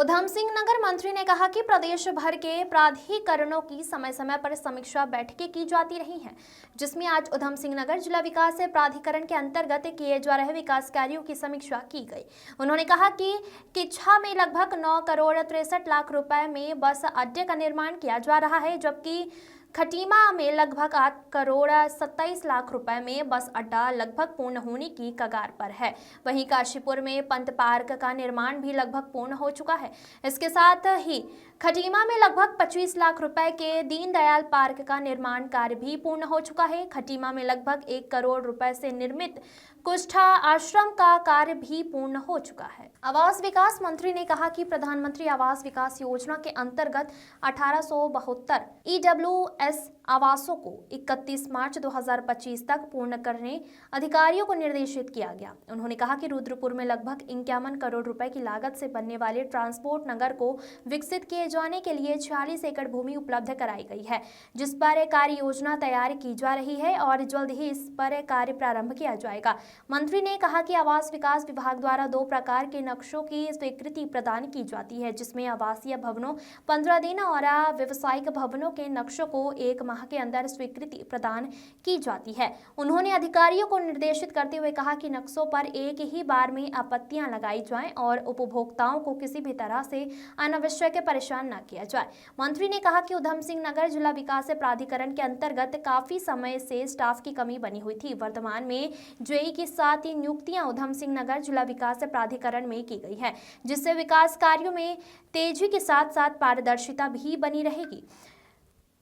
उधम सिंह नगर मंत्री ने कहा कि प्रदेश भर के प्राधिकरणों की समय समय पर समीक्षा बैठकें की जाती रही हैं, जिसमें आज उधम सिंह नगर जिला विकास प्राधिकरण के अंतर्गत किए जा रहे विकास कार्यों की समीक्षा की गई। उन्होंने कहा कि किच्छा में लगभग 9 करोड़ 63 लाख रुपए में बस अड्डे का निर्माण किया जा रहा है, जबकि खटीमा में लगभग 8 करोड़ 27 लाख रुपए में बस अड्डा लगभग पूर्ण होने की कगार पर है। वहीं काशीपुर में पंत पार्क का निर्माण भी लगभग पूर्ण हो चुका है। इसके साथ ही खटीमा में लगभग 25 लाख रुपए के दीनदयाल पार्क का निर्माण कार्य भी पूर्ण हो चुका है। खटीमा में लगभग 1 करोड़ रुपए से निर्मित कुष्ठा आश्रम का कार्य भी पूर्ण हो चुका है। आवास विकास मंत्री ने कहा कि प्रधानमंत्री आवास विकास योजना के अंतर्गत 1872 EWS आवासों को 31 मार्च 2025 तक पूर्ण करने अधिकारियों को निर्देशित किया गया। उन्होंने कहा कि रुद्रपुर में लगभग 51 करोड़ रुपए की लागत से बनने वाले ट्रांसपोर्ट नगर को विकसित किए जाने के लिए 46 एकड़ भूमि उपलब्ध कराई गई है, जिस पर कार्य योजना तैयार की जा रही है और जल्द ही इस पर कार्य प्रारंभ किया जाएगा। मंत्री ने कहा कि आवास विकास विभाग द्वारा 2 प्रकार के नक्शों की स्वीकृति प्रदान की जाती है, जिसमें आवासीय भवनों 15 दिन और व्यावसायिक भवनों के नक्शों को 1 माह के अंदर स्वीकृति प्रदान की जाती है। उन्होंने अधिकारियों को निर्देशित करते हुए कहा कि नक्शों पर एक ही बार में आपत्तियां लगाई जाएं और उपभोक्ताओं को किसी भी तरह से अनावश्यक परेशान न किया जाए। मंत्री ने कहा कि उधम सिंह नगर जिला विकास प्राधिकरण के अंतर्गत काफी समय से स्टाफ की कमी बनी हुई थी। वर्तमान में जेई के साथ ही नियुक्तियां उधम सिंह नगर जिला विकास प्राधिकरण में की गई है, जिससे विकास कार्यों में तेजी के साथ साथ पारदर्शिता भी बनी रहेगी।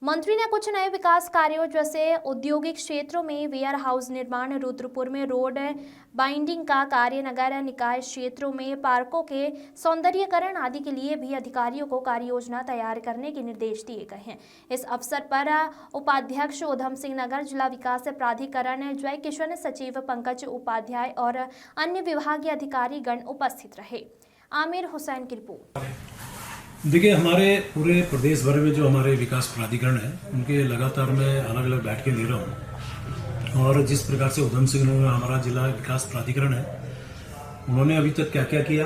मंत्री ने कुछ नए विकास कार्यों जैसे औद्योगिक क्षेत्रों में वेयर हाउस निर्माण, रुद्रपुर में रोड बाइंडिंग का कार्य, नगर निकाय क्षेत्रों में पार्कों के सौंदर्यीकरण आदि के लिए भी अधिकारियों को कार्य योजना तैयार करने के निर्देश दिए गए हैं। इस अवसर पर उपाध्यक्ष उधम सिंह नगर जिला विकास प्राधिकरण जय किशन, सचिव पंकज उपाध्याय और अन्य विभागीय अधिकारी गण उपस्थित रहे। आमिर हुसैन की रिपोर्ट। देखिए, हमारे पूरे प्रदेश भर में जो हमारे विकास प्राधिकरण है, उनके लगातार मैं अलग अलग बैठकें ले रहा हूँ। और जिस प्रकार से उधम सिंह नगर हमारा जिला विकास प्राधिकरण है, उन्होंने अभी तक क्या क्या किया,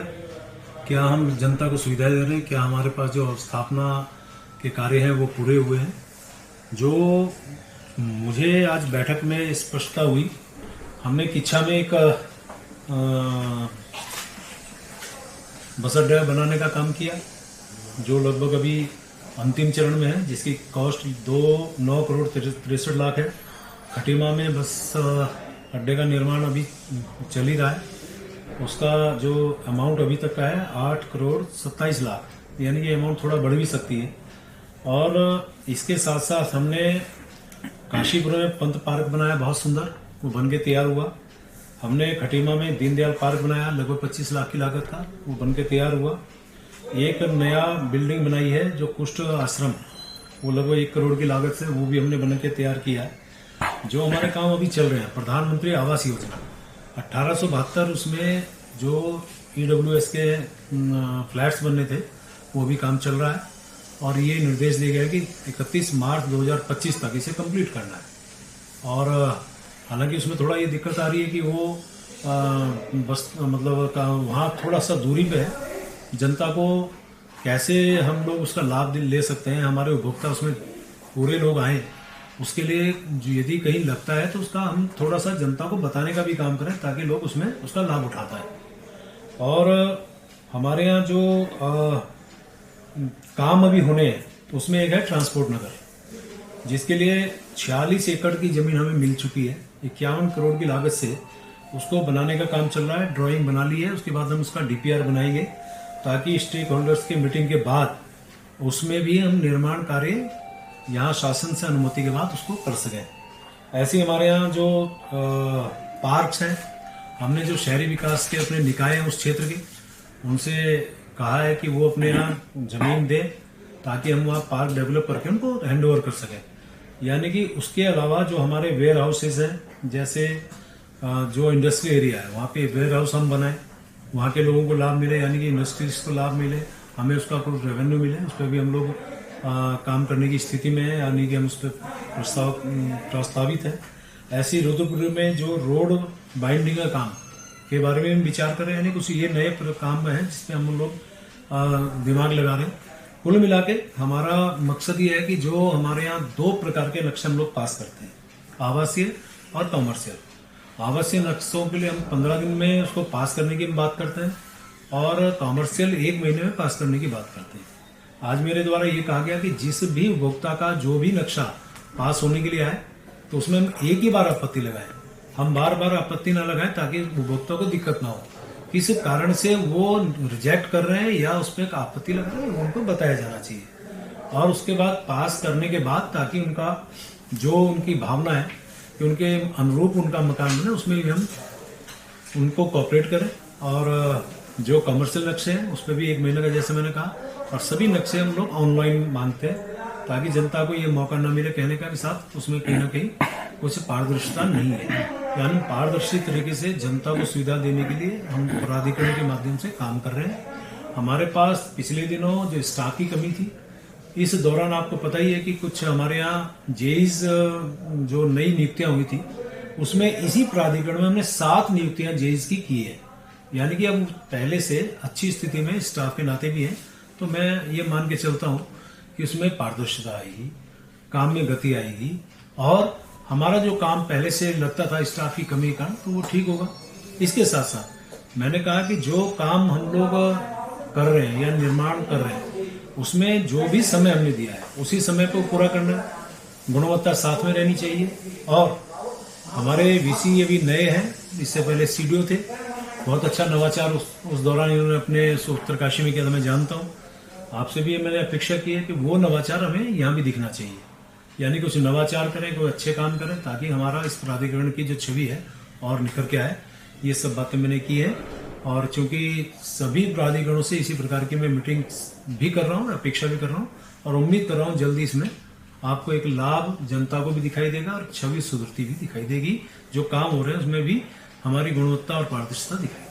क्या हम जनता को सुविधाएं दे रहे हैं, क्या हमारे पास जो स्थापना के कार्य हैं वो पूरे हुए हैं। जो मुझे आज बैठक में स्पष्टता हुई, हमने किच्छा में एक बस अड्डा बनाने का काम किया, जो लगभग अभी अंतिम चरण में है, जिसकी कॉस्ट 9 करोड़ 63 लाख है। खटीमा में बस अड्डे का निर्माण अभी चल ही रहा है, उसका जो अमाउंट अभी तक का है 8 करोड़ 27 लाख, यानी ये अमाउंट थोड़ा बढ़ भी सकती है। और इसके साथ साथ हमने काशीपुर में पंत पार्क बनाया, बहुत सुंदर, वो बन के तैयार हुआ। हमने खटीमा में दीनदयाल पार्क बनाया, लगभग 25 लाख की लागत का, वो बन के तैयार हुआ। एक नया बिल्डिंग बनाई है जो कुष्ठ आश्रम, वो लगभग 1 करोड़ की लागत से, वो भी हमने बन के तैयार किया है। जो हमारे काम अभी चल रहे हैं, प्रधानमंत्री आवास योजना 1872, उसमें जो EWS के फ्लैट्स बनने थे, वो भी काम चल रहा है। और ये निर्देश दिया गया है कि 31 मार्च 2025 तक इसे कंप्लीट करना है। और हालांकि उसमें थोड़ा ये दिक्कत आ रही है कि वो बस मतलब वहाँ थोड़ा सा दूरी पे है, जनता को कैसे हम लोग उसका लाभ ले सकते हैं, हमारे उपभोक्ता उसमें पूरे लोग आए, उसके लिए यदि कहीं लगता है तो उसका हम थोड़ा सा जनता को बताने का भी काम करें, ताकि लोग उसमें उसका लाभ उठा पाए। और हमारे यहाँ जो काम अभी होने हैं, उसमें एक है ट्रांसपोर्ट नगर, जिसके लिए 46 एकड़ की जमीन हमें मिल चुकी है। 51 करोड़ की लागत से उसको बनाने का काम चल रहा है। ड्राइंग बना ली है, उसके बाद हम उसका DPR बनाएंगे, ताकि स्टेक होल्डर्स के मीटिंग के बाद उसमें भी हम निर्माण कार्य यहाँ शासन से अनुमति के बाद उसको कर सकें। ऐसे हमारे यहाँ जो पार्क्स हैं, हमने जो शहरी विकास के अपने निकाय हैं उस क्षेत्र के, उनसे कहा है कि वो अपने यहाँ जमीन दें, ताकि हम वहाँ पार्क डेवलप करके उनको हैंड ओवर कर सकें। यानी कि उसके अलावा जो हमारे वेयर हाउसेज हैं, जैसे जो इंडस्ट्री एरिया है, वहाँ पे वेयर हाउस हम बनाएं, वहाँ के लोगों को लाभ मिले, यानी कि इंडस्ट्रीज को लाभ मिले, हमें उसका कुछ रेवेन्यू मिले, उस पर भी हम लोग काम करने की स्थिति में है, यानी कि हम उस पर प्रस्तावित है। ऐसे ही रुद्रपुर में जो रोड बाइंडिंग का काम के बारे में हम विचार कर रहे हैं, यानी कुछ ये नए काम में है, जिसमें हम लोग दिमाग लगा रहे हैं। कुल मिला के हमारा मकसद ये है कि जो हमारे यहाँ 2 प्रकार के नक्शे हम लोग पास करते हैं, आवासीय और कॉमर्शियल। आवासीय नक्शों के लिए हम 15 दिन में उसको पास करने की बात करते हैं और कॉमर्शियल 1 महीने में पास करने की बात करते हैं। आज मेरे द्वारा ये कहा गया कि जिस भी उपभोक्ता का जो भी नक्शा पास होने के लिए आए तो उसमें हम एक ही बार आपत्ति लगाएं, हम बार बार आपत्ति ना लगाएं ताकि उपभोक्ता को दिक्कत ना हो। किस कारण से वो रिजेक्ट कर रहे हैं या उस पर आपत्ति लगा रहे हैं उनको बताया जाना चाहिए और उसके बाद पास करने के बाद ताकि उनका जो उनकी भावना है कि उनके अनुरूप उनका मकान बने उसमें भी हम उनको कोऑपरेट करें। और जो कमर्शियल नक्शे हैं उस पर भी 1 महीने का जैसे मैंने कहा, और सभी नक्शे हम लोग ऑनलाइन मांगते हैं ताकि जनता को ये मौका न मिले कहने का भी साथ उसमें कहीं ना कहीं कुछ पारदर्शिता नहीं है। यानी पारदर्शी तरीके से जनता को सुविधा देने के लिए हम प्राधिकरण के माध्यम से काम कर रहे हैं। हमारे पास पिछले दिनों जो स्टाफ की कमी थी, इस दौरान आपको पता ही है कि कुछ हमारे यहाँ जेईज जो नई नियुक्तियां हुई थी उसमें इसी प्राधिकरण में हमने 7 नियुक्तियां जेईज की है। यानी कि अब पहले से अच्छी स्थिति में स्टाफ के नाते भी है, तो मैं ये मान के चलता हूँ कि उसमें पारदर्शिता आएगी, काम में गति आएगी और हमारा जो काम पहले से लगता था स्टाफ की कमी का तो वो ठीक होगा। इसके साथ साथ मैंने कहा कि जो काम हम लोग कर रहे हैं या निर्माण कर रहे हैं उसमें जो भी समय हमने दिया है उसी समय को पूरा करना है, गुणवत्ता साथ में रहनी चाहिए। और हमारे वीसी अभी नए हैं, इससे पहले सीडीओ थे, बहुत अच्छा नवाचार उस दौरान इन्होंने अपने उत्तरकाशी में किया था, मैं जानता हूँ। आपसे भी मैंने अपेक्षा की है कि वो नवाचार हमें यहाँ भी दिखना चाहिए, यानी कुछ नवाचार करें, कोई अच्छे काम करें ताकि हमारा इस प्राधिकरण की जो छवि है और निखर के आए। ये सब बातें मैंने की है और चूंकि सभी प्राधिकरणों से इसी प्रकार की मैं मीटिंग भी कर रहा हूँ, अपेक्षा भी कर रहा हूँ और उम्मीद कर रहा हूँ जल्दी इसमें आपको एक लाभ जनता को भी दिखाई देगा और छवि सुधरती भी दिखाई देगी। जो काम हो रहे हैं उसमें भी हमारी गुणवत्ता और पारदर्शिता दिखाई